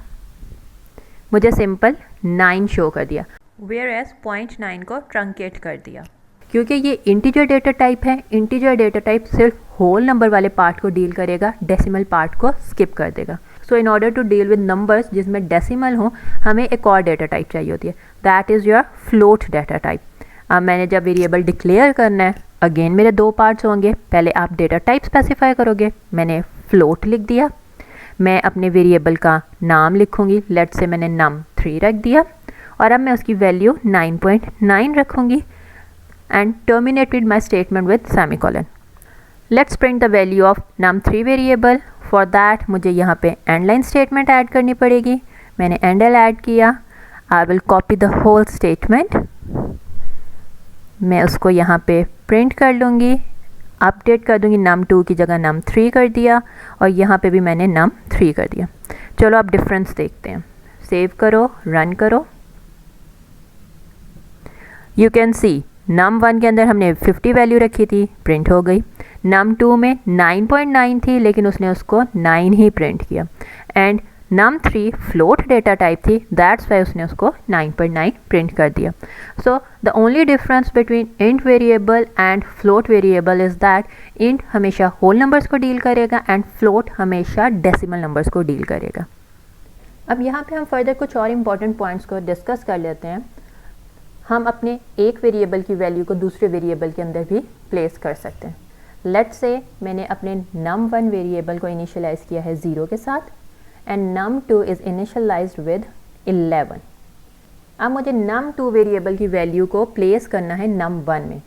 मुझे सिंपल 9 शो कर दिया, वेयर एज 0.9 को ट्रंकेट कर दिया। क्योंकि ये इंटीजर डेटा टाइप है, इंटीजर डेटा टाइप सिर्फ होल नंबर वाले पार्ट को डील करेगा, डेसिमल पार्ट को स्किप कर देगा। So in order to deal with numbers जिसमें डेसिमल हो, हमें एक और डेटा टाइप चाहिए होती है, that is your float data type. अब मैंने जब वेरिएबल डिक्लेयर करना है, अगेन मेरे दो पार्ट्स होंगे। पहले आप डेटा टाइप स्पेसिफाई करोगे, मैंने फ्लोट लिख दिया। मैं अपने वेरिएबल का नाम लिखूंगी, लेट से मैंने num3 रख दिया, और अब मैं उसकी वैल्यू 9.9 रखूंगी and terminated my statement with semicolon. Let's print the value of num3 variable. For that मुझे यहाँ पे end line statement ऐड करनी पड़ेगी। मैंने end line ऐड किया। I will copy the whole statement. मैं उसको यहाँ पे print कर लूँगी, अपडेट कर दूँगी, num2 की जगह num3 कर दिया, और यहाँ पे भी मैंने num3 कर दिया। चलो अब डिफरेंस देखते हैं। सेव करो, रन करो। You can see num1 के अंदर हमने 50 वैल्यू रखी थी, प्रिंट हो गई। num2 में 9.9 थी, लेकिन उसने उसको 9 ही प्रिंट किया। And num3 float data type थी, दैट्स वाई उसने उसको 9.9 प्रिंट कर दिया। So the only difference between int variable and float variable is that int हमेशा होल नंबर्स को डील करेगा एंड फ्लोट हमेशा डेसिमल नंबर्स को डील करेगा। अब यहाँ पे हम फर्दर कुछ और इम्पॉर्टेंट पॉइंट्स को डिस्कस कर लेते हैं। हम अपने एक वेरिएबल की वैल्यू को दूसरे वेरिएबल के अंदर भी प्लेस कर सकते हैं। लेट्स से मैंने अपने num1 वेरिएबल को इनिशियलाइज किया है 0 के साथ and num2 is initialised with 11। अब मुझे num2 वेरिएबल की वैल्यू को प्लेस करना है num1 में।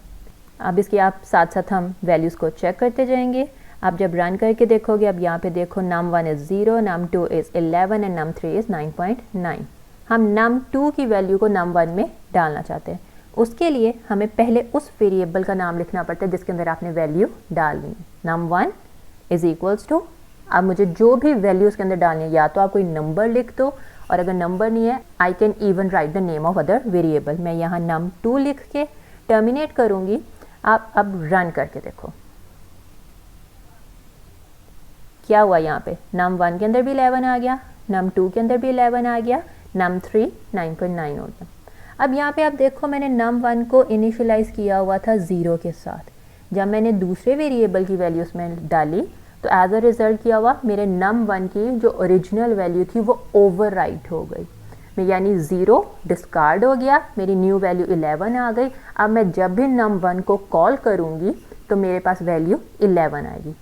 अब इसके आप साथ साथ हम वैल्यूज़ को चेक करते जाएंगे। आप जब रन करके देखोगे, अब यहाँ पे देखो num1 is 0, num2 is 11 and num3 is 9.9। हम num2 की वैल्यू को num1 में डालना चाहते हैं। उसके लिए हमें पहले उस वेरिएबल का नाम लिखना पड़ता है जिसके अंदर आपने वैल्यू डालनी है। num1 इज़ इक्वल्स टू, अब मुझे जो भी वैल्यू उसके अंदर डालनी है, या तो आप कोई नंबर लिख दो, और अगर नंबर नहीं है I can even right the name of other variable. मैं यहाँ num2 लिख के टर्मिनेट करूँगी। आप अब रन करके देखो क्या हुआ। यहाँ पे num1 के अंदर भी 11 आ गया, num2 के अंदर भी 11 आ गया, num3 9.9 हो गया। अब यहाँ पे आप देखो, मैंने num1 को इनिशियलाइज किया हुआ था 0 के साथ। जब मैंने दूसरे वेरिएबल की वैल्यू उसमें डाली तो एज अ रिज़ल्ट क्या हुआ, मेरे num1 की जो ओरिजिनल वैल्यू थी वो ओवरराइट हो गई। यानी 0 डिस्कार्ड हो गया, मेरी न्यू वैल्यू 11 आ गई। अब मैं जब भी num1 को कॉल करूँगी तो मेरे पास वैल्यू 11 आएगी।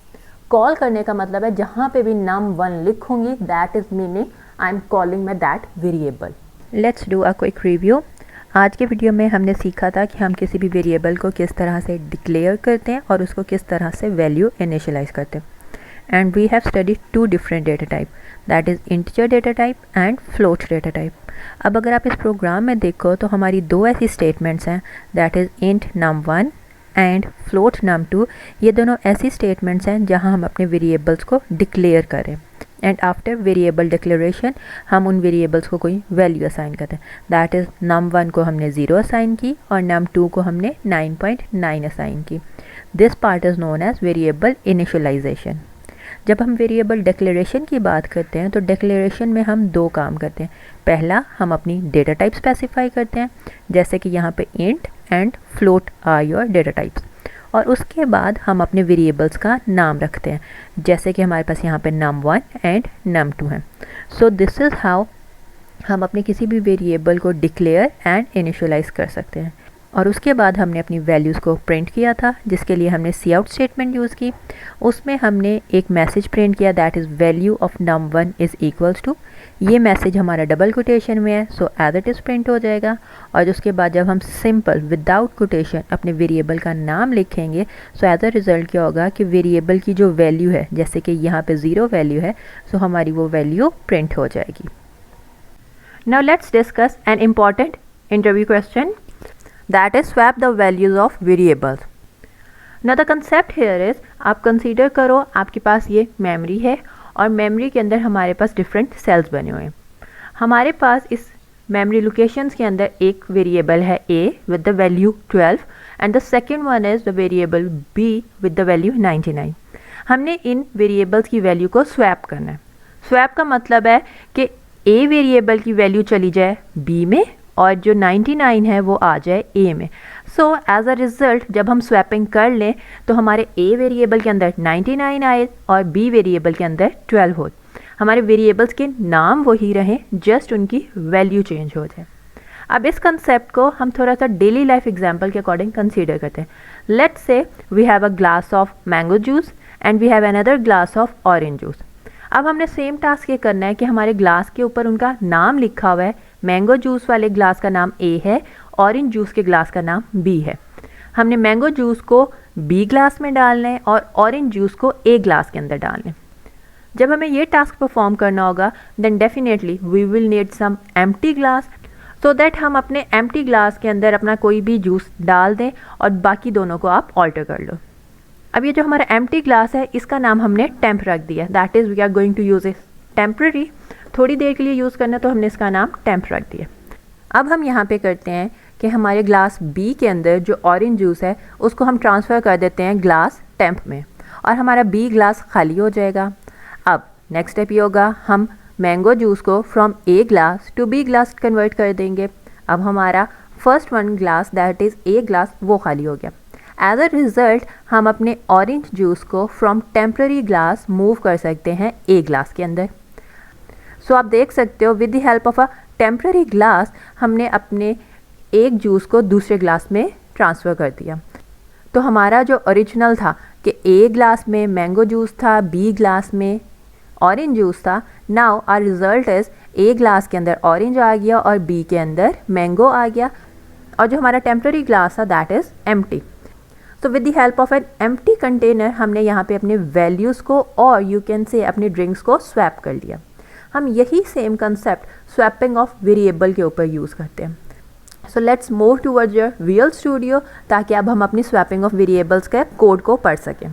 कॉल करने का मतलब है जहाँ पे भी num1 लिखूँगी, that is meaning I am calling my that variable. Let's do a quick review. आज के वीडियो में हमने सीखा था कि हम किसी भी वेरिएबल को किस तरह से डिक्लेयर करते हैं और उसको किस तरह से वैल्यू इनिशियलाइज करते हैं। And we have studied 2 different data type, that is integer data type and float data type. अब अगर आप इस प्रोग्राम में देखो तो हमारी 2 ऐसी स्टेटमेंट्स हैं, that is int num1 and float num2। ये दोनों ऐसी स्टेटमेंट्स हैं जहाँ हम अपने वेरिएबल्स को डिक्लेयर करें एंड आफ्टर वेरिएबल डिक्लेरेशन हम उन वेरिएबल्स को कोई वैल्यू असाइन करते हैं। दैट इज़ num1 को हमने 0 असाइन की और num2 को हमने 9.9 असाइन की। This part is known as variable initialization. जब हम वेरिएबल डिक्लेरेशन की बात करते हैं तो डिक्लेरेशन में हम 2 काम करते हैं। पहला, हम अपनी डेटा टाइप स्पेसिफाई करते हैं, जैसे कि यहाँ पे int and float are your data types, और उसके बाद हम अपने वेरिएबल्स का नाम रखते हैं, जैसे कि हमारे पास यहाँ पे num1 एंड num2 है। सो दिस इज़ हाउ हम अपने किसी भी वेरिएबल को डिक्लेयर एंड इनिशियलाइज कर सकते हैं। और उसके बाद हमने अपनी वैल्यूज़ को प्रिंट किया था, जिसके लिए हमने सी आउट स्टेटमेंट यूज़ की। उसमें हमने एक मैसेज प्रिंट किया, that is value of num1 is equals to. ये मैसेज हमारा डबल कोटेशन में है, so as it is print हो जाएगा। और उसके बाद जब हम सिंपल विदाउट कोटेशन अपने वेरिएबल का नाम लिखेंगे, सो एज अ रिज़ल्ट क्या होगा कि वेरिएबल की जो वैल्यू है, जैसे कि यहाँ पे 0 वैल्यू है, सो हमारी वो वैल्यू प्रिंट हो जाएगी। Now let's discuss an important interview question. that is swap the values of variables. Now the concept here is, आप कंसीडर करो आपके पास ये मेमोरी है और मेमोरी के अंदर हमारे पास डिफरेंट सेल्स बने हुए हैं. हमारे पास इस मेमोरी लोकेशंस के अंदर एक वेरिएबल है a with the value 12 and the second one is the variable b with the value 99. हमने इन वेरिएबल्स की वैल्यू को स्वैप करना है. स्वैप का मतलब है कि a वेरिएबल की वैल्यू चली जाए b में और जो 99 है वो आ जाए a में. सो एज अ रिज़ल्ट जब हम स्वैपिंग कर लें तो हमारे a वेरिएबल के अंदर 99 आए और b वेरिएबल के अंदर 12 हो. हमारे वेरिएबल्स के नाम वही रहें, जस्ट उनकी वैल्यू चेंज हो जाए. अब इस कंसेप्ट को हम थोड़ा सा डेली लाइफ एग्जांपल के अकॉर्डिंग कंसीडर करते हैं. Let's say we have a glass of mango juice and we have another glass of orange juice. अब हमने सेम टास्क ये करना है कि हमारे ग्लास के ऊपर उनका नाम लिखा हुआ है. मैंगो जूस वाले ग्लास का नाम A है, ऑरेंज जूस के ग्लास का नाम B है. हमने मैंगो जूस को B ग्लास में डालना है और ऑरेंज जूस को A ग्लास के अंदर डालना है. जब हमें ये टास्क परफॉर्म करना होगा then definitely we will need some empty glass so that हम अपने एम्प्टी ग्लास के अंदर अपना कोई भी जूस डाल दें और बाकी दोनों को आप ऑल्टर कर लो. अब ये जो हमारा एम्प्टी ग्लास है इसका नाम हमने टेम्प रख दिया. That is we are going to use it temporary, थोड़ी देर के लिए यूज़ करना, तो हमने इसका नाम टेम्प रख दिया. अब हम यहाँ पे करते हैं कि हमारे ग्लास B के अंदर जो ऑरेंज जूस है उसको हम ट्रांसफ़र कर देते हैं ग्लास टेम्प में और हमारा B ग्लास खाली हो जाएगा. अब नेक्स्ट स्टेप ये होगा, हम मैंगो जूस को from A glass to B glass convert कर देंगे. अब हमारा first one glass that is A glass वो खाली हो गया. एज अ रिज़ल्ट हम अपने ऑरेंज जूस को फ्रॉम टेम्पररी ग्लास मूव कर सकते हैं A ग्लास के अंदर. सो आप देख सकते हो with the help of a temporary glass हमने अपने एक जूस को दूसरे ग्लास में ट्रांसफ़र कर दिया. तो हमारा जो ओरिजिनल था कि A ग्लास में मैंगो जूस था, B ग्लास में ऑरेंज जूस था, now our result is A glass के अंदर ऑरेंज आ गया और B के अंदर मैंगो आ गया और जो हमारा टेम्पररी ग्लास था दैट इज़ एम्प्टी. तो with the help of an empty container हमने यहाँ पे अपने वैल्यूज़ को और यू कैन से अपने ड्रिंक्स को स्वैप कर लिया. हम यही same concept swapping of variable के ऊपर यूज़ करते हैं. So let's move towards your real studio ताकि अब हम अपनी स्वैपिंग ऑफ वेरिएबल्स के कोड को पढ़ सकें.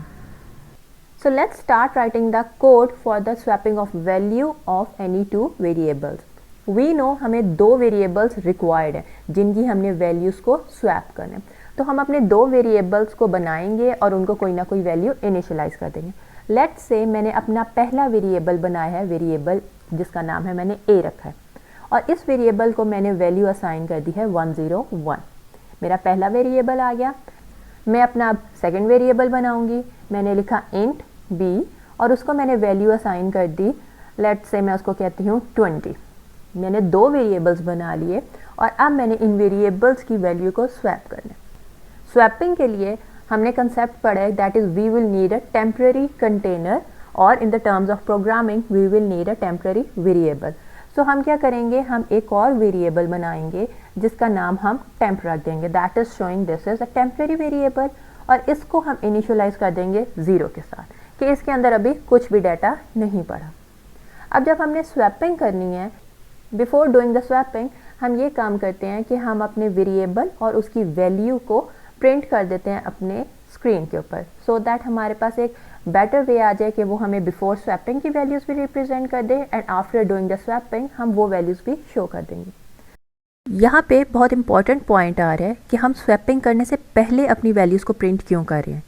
So let's start writing the code for the swapping of value of any two variables. We know हमें दो वेरिएबल्स रिक्वायर्ड हैं जिनकी हमने वैल्यूज़ को स्वैप करना है. तो हम अपने दो वेरिएबल्स को बनाएंगे और उनको कोई ना कोई वैल्यू इनिशियलाइज कर देंगे. लेट्स से मैंने अपना पहला वेरिएबल बनाया है, वेरिएबल जिसका नाम है मैंने A रखा है और इस वेरिएबल को मैंने वैल्यू असाइन कर दी है 101. मेरा पहला वेरिएबल आ गया. मैं अपना सेकंड वेरिएबल बनाऊंगी. मैंने लिखा इंट B और उसको मैंने वैल्यू असाइन कर दी, लेट्स से मैं उसको कहती हूँ 20. मैंने दो वेरिएबल्स बना लिए और अब मैंने इन वेरिएबल्स की वैल्यू को स्वैप करना है. स्वैपिंग के लिए हमने कंसेप्ट पढ़ा है that is we will need a temporary container और in the terms of programming we will need a temporary variable. So हम क्या करेंगे, हम एक और वेरिएबल बनाएंगे जिसका नाम हम टेम्प रख देंगे. That is showing this is a temporary variable और इसको हम इनिशियलाइज कर देंगे 0 के साथ कि इसके अंदर अभी कुछ भी डाटा नहीं पड़ा. अब जब हमने स्वैपिंग करनी है, बिफोर डूइंग द स्वैपिंग हम ये काम करते हैं कि हम अपने वेरिएबल और उसकी वैल्यू को प्रिंट कर देते हैं अपने स्क्रीन के ऊपर सो दैट हमारे पास एक बेटर वे आ जाए कि वो हमें बिफोर स्वैपिंग की वैल्यूज़ भी रिप्रेजेंट कर दे and after doing the swapping हम वो वैल्यूज़ भी शो कर देंगे. यहाँ पे बहुत इंपॉर्टेंट पॉइंट आ रहा है कि हम स्वैपिंग करने से पहले अपनी वैल्यूज़ को प्रिंट क्यों कर रहे हैं.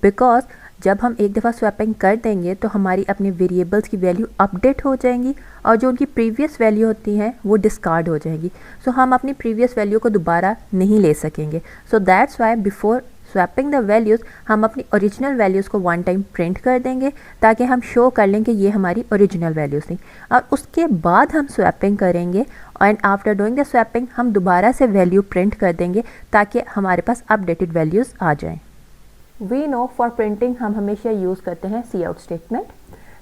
बिकॉज जब हम एक दफ़ा स्वैपिंग कर देंगे तो हमारी अपने वेरिएबल्स की वैल्यू अपडेट हो जाएंगी और जो उनकी प्रीवियस वैल्यू होती हैं वो डिस्कार्ड हो जाएगी. सो हम अपनी प्रीवियस वैल्यू को दोबारा नहीं ले सकेंगे. So that's why before swapping the values हम अपनी ओरिजिनल वैल्यूज़ को वन टाइम प्रिंट कर देंगे ताकि हम शो कर लें कि ये हमारी ओरिजिनल वैल्यूज़ थी और उसके बाद हम स्वैपिंग करेंगे and after doing the swapping हम दोबारा से वैल्यू प्रिंट कर देंगे ताकि हमारे पास अपडेटेड वैल्यूज़ आ जाएँ. वी नो फॉर प्रिंटिंग हम हमेशा यूज़ करते हैं सी आउट स्टेटमेंट.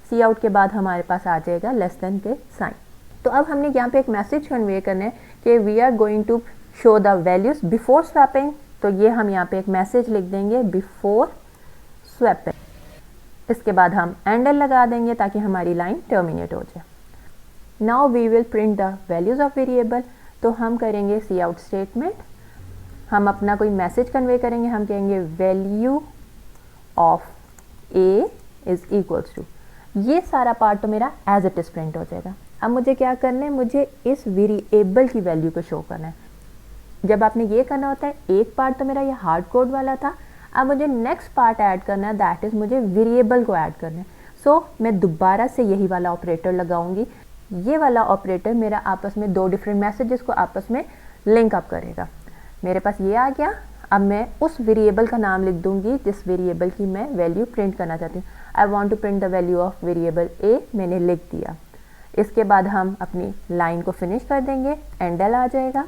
सी आउट के बाद हमारे पास आ जाएगा लेस देन के साइन. तो अब हमने यहाँ पे एक मैसेज कन्वे करना है कि we are going to show the values before swapping. तो ये हम यहाँ पे एक मैसेज लिख देंगे बिफोर स्वैपिंग. इसके बाद हम एंडल लगा देंगे ताकि हमारी लाइन टर्मिनेट हो जाए. Now we will print the values of variable. तो हम करेंगे सी आउट स्टेटमेंट. हम अपना कोई मैसेज कन्वे करेंगे, हम कहेंगे value of a is equals to, ये सारा पार्ट तो मेरा एज इट इज़ प्रिंट हो जाएगा। अब मुझे क्या करना है, मुझे इस वेरिएबल की वैल्यू को शो करना है। जब आपने ये करना होता है, एक पार्ट तो मेरा ये हार्ड कोड वाला था, अब मुझे नेक्स्ट पार्ट ऐड करना है, दैट इज़ मुझे वेरिएबल को ऐड करना है। सो मैं दोबारा से यही वाला ऑपरेटर लगाऊंगी। ये वाला ऑपरेटर मेरा आपस में दो डिफरेंट मैसेजेस को आपस में लिंक अप करेगा। मेरे पास ये आ गया। अब मैं उस वेरिएबल का नाम लिख दूंगी जिस वेरिएबल की मैं वैल्यू प्रिंट करना चाहती हूँ। I want to print the value of variable a, मैंने लिख दिया। इसके बाद हम अपनी लाइन को फिनिश कर देंगे, एंडल आ जाएगा,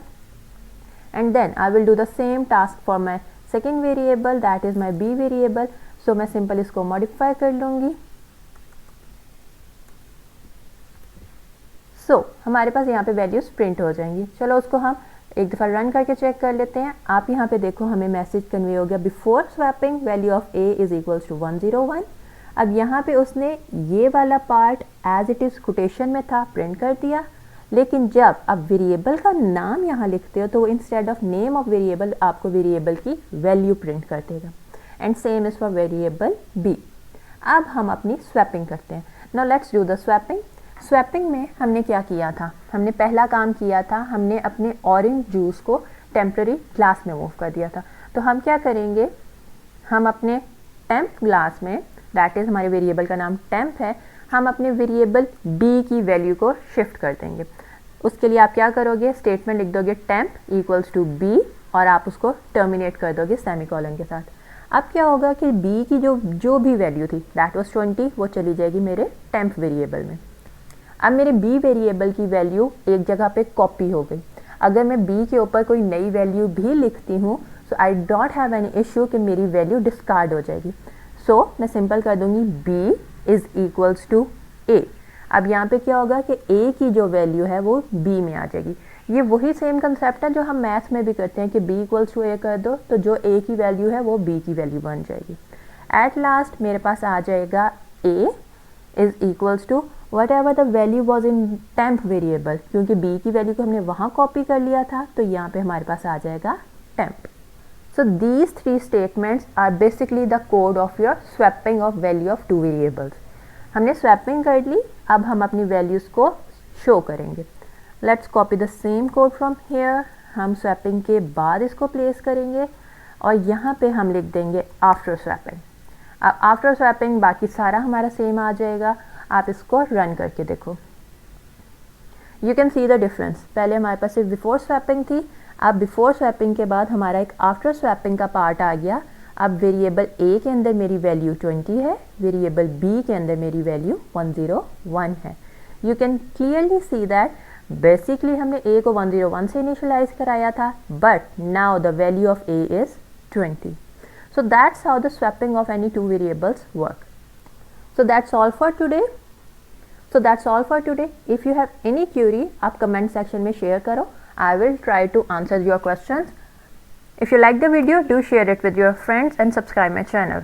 and then I will do the same task for my second variable, that is my b variable. So मैं सिंपल इसको मॉडिफाई कर लूँगी। सो हमारे पास यहाँ पे वैल्यूज प्रिंट हो जाएंगी। चलो उसको हम एक दफ़ा रन करके चेक कर लेते हैं। आप यहाँ पे देखो, हमें मैसेज कन्वे हो गया, before swapping value of a is equals to 101। अब यहाँ पे उसने ये वाला part as it is quotation में था प्रिंट कर दिया, लेकिन जब आप वेरिएबल का नाम यहाँ लिखते हो तो वो instead of name of variable आपको वेरिएबल की वैल्यू प्रिंट कर देगा। And same is for variable b. अब हम अपनी स्वैपिंग करते हैं। Now let's do the swapping. Swapping में हमने क्या किया था, हमने पहला काम किया था, हमने अपने ऑरेंज जूस को टेम्पररी ग्लास में मूव कर दिया था। तो हम क्या करेंगे, हम अपने टेम्प ग्लास में, दैट इज़ हमारे वेरिएबल का नाम टेम्प है, हम अपने वेरिएबल बी की वैल्यू को शिफ्ट कर देंगे। उसके लिए आप क्या करोगे, स्टेटमेंट लिख दोगे टेम्प इक्वल्स टू बी और आप उसको टर्मिनेट कर दोगे सेमीकोलन के साथ। अब क्या होगा कि बी की जो भी वैल्यू थी, दैट वाज 20, वो चली जाएगी मेरे टेम्प वेरिएबल में। अब मेरे बी वेरिएबल की वैल्यू एक जगह पे कॉपी हो गई। अगर मैं बी के ऊपर कोई नई वैल्यू भी लिखती हूँ, so I don't have any issue कि मेरी वैल्यू डिस्कार्ड हो जाएगी। सो मैं सिंपल कर दूंगी बी इज़ इक्वल्स टू ए। अब यहाँ पे क्या होगा कि ए की जो वैल्यू है वो बी में आ जाएगी। ये वही सेम कंसेप्ट है जो हम मैथ्स में भी करते हैं कि बी इक्वल्स टू ए कर दो तो जो ए की वैल्यू है वो बी की वैल्यू बन जाएगी। एट लास्ट मेरे पास आ जाएगा a is equals to whatever the value was in temp variable, क्योंकि बी की वैल्यू को हमने वहाँ कॉपी कर लिया था तो यहाँ पे हमारे पास आ जाएगा temp. So these 3 statements are basically the code of your swapping of value of 2 variables. हमने स्वैपिंग कर ली, अब हम अपनी वैल्यूज़ को शो करेंगे। Let's copy the same code from here. हम स्वैपिंग के बाद इसको प्लेस करेंगे और यहाँ पे हम लिख देंगे आफ्टर स्वैपिंग। अब आफ्टर स्वैपिंग बाकी सारा हमारा सेम आ जाएगा। आप इसको रन करके देखो, you can see the difference. पहले हमारे पास सिर्फ बिफोर स्वैपिंग थी, अब बिफोर स्वैपिंग के बाद हमारा एक आफ्टर स्वैपिंग का पार्ट आ गया। अब वेरिएबल ए के अंदर मेरी वैल्यू 20 है, वेरिएबल बी के अंदर मेरी वैल्यू 101 है। You can clearly see that basically हमने ए को 101 से इनिशियलाइज कराया था, but now the value of a is 20. So that's how the swapping of any 2 variables work. So that's all for today. If you have any query, आप comment section में share करो. I will try to answer your questions. If you like the video, do share it with your friends and subscribe my channel.